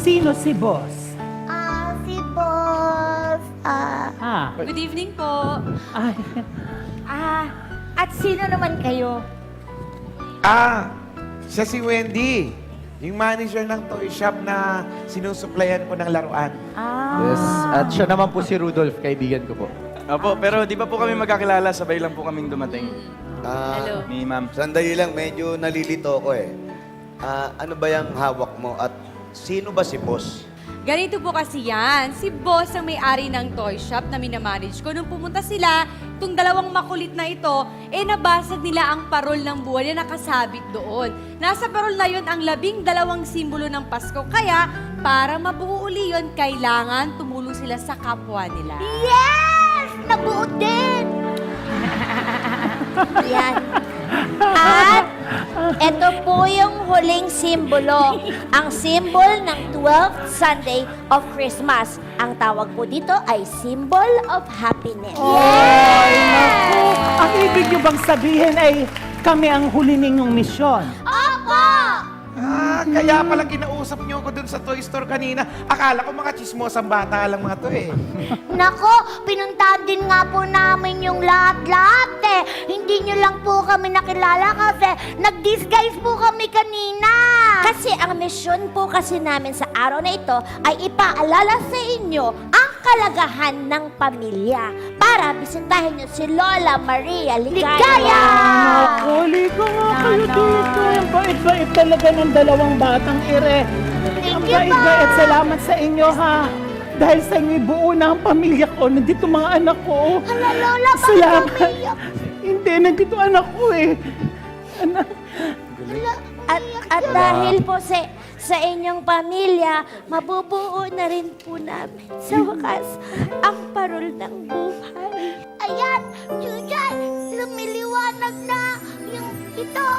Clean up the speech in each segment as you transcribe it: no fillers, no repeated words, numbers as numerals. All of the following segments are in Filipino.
Sino si boss? Si Boss. Good evening po. Ay, At sino naman kayo? Siya si Wendy. Yung manager ng toy shop na sinusuplayan ko ng laruan. Yes. At siya naman po si Rudolph, kaibigan ko po. Opo, pero di pa po kami magkakilala, sabay lang po kaming dumating. Hello. Ni ma'am. Sandali lang, medyo nalilito ako eh. Ano ba yung hawak mo at sino ba si boss? Ganito po kasi yan. Si boss ang may-ari ng toy shop na minamanage ko. Nung pumunta sila, itong dalawang makulit na ito, nabasag nila ang parol ng buhay na nakasabit doon. Nasa parol na yun ang 12 simbolo ng Pasko. Kaya, para mabuo uli yun, kailangan tumulong sila sa kapwa nila. Yes! Nabuo din! Yan. At ito po yung huling simbolo. Ang symbol ng 12th Sunday of Christmas. Ang tawag po dito ay symbol of happiness. ay, naku. Ang ibig niyo bang sabihin ay kami ang huli ninyong misyon? Opo! Kaya pala kinausap niyo ako dun sa toy store kanina. Akala ko mga chismosang bata lang mga to eh. Nako, pinuntahan din nga po namin yung lahat-lahat eh. Hindi nyo lang po kami nakilala kasi nag-disguise po kami kanina. Kasi ang misyon po kasi namin sa araw na ito ay ipaalala sa inyo ang kalagahan ng pamilya para bisitahin nyo si Lola Maria Ligaya. Naku, ligo nga kayo dito. Ang bait-bait talaga ng dalawang batang ire. Ang Thank you, bait-bait. Ma. Salamat sa inyo, ha. Dahil sa inyo, buo na ang pamilya ko. Nandito mga anak ko. Hala, Lola, bakit Salamat. umiyak? Hindi, nandito anak ko eh. Anak. At dahil po sa inyong pamilya, mabubuo na rin po namin sa wakas ang parol ng buhay. Ayan, Chuchay, lumiliwanag na yung ito.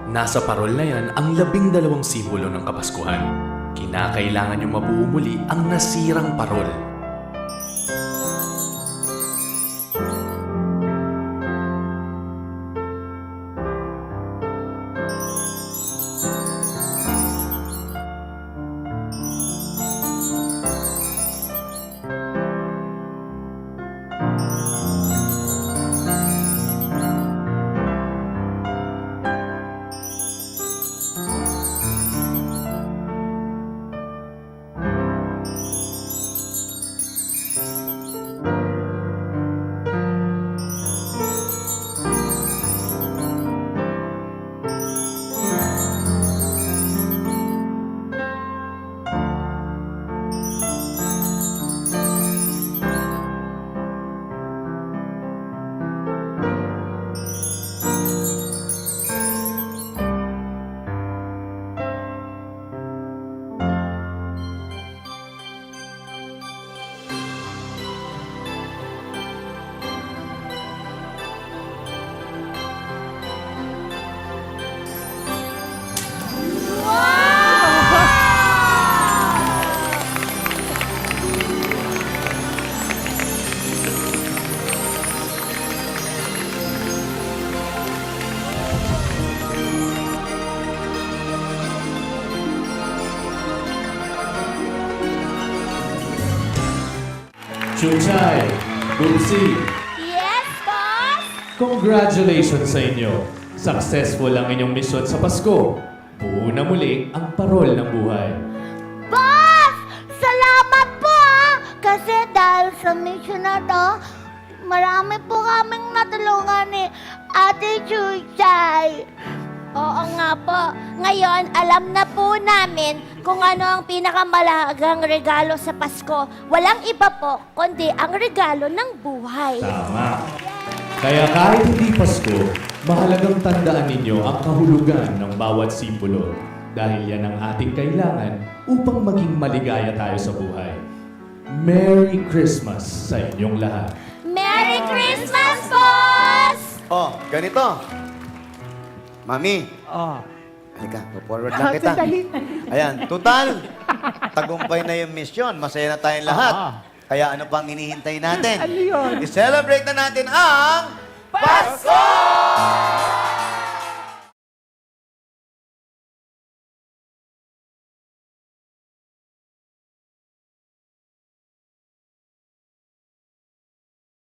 Nasa parol na yan ang 12 simbolo ng Kapaskuhan. Kinakailangan niyong mabuo muli ang nasirang parol. Chuchay, Bubsy, Yes, boss? congratulations sa inyo. Successful ang inyong misyon sa Pasko. Buo na muli ang parol ng buhay. Boss! Salamat po Kasi dahil sa mission na to, marami po kaming natulungan ni Ate Chuchay. Oo nga po. Ngayon, alam na po namin kung ano ang pinakamalagang regalo sa Pasko. Walang iba po, kundi ang regalo ng buhay. Tama. Kaya kahit hindi Pasko, mahalagang tandaan ninyo ang kahulugan ng bawat simbolo. Dahil yan ang ating kailangan upang maging maligaya tayo sa buhay. Merry Christmas sa inyong lahat. Merry Christmas, boss! Oh, ganito. Mami, Oh. halika, forward lang kita. Sandali. Ayan, total. Tagumpay na yung mission. Masaya na tayong lahat. Kaya ano pang hinihintay natin? Ano yun? I-celebrate na natin ang Pasko!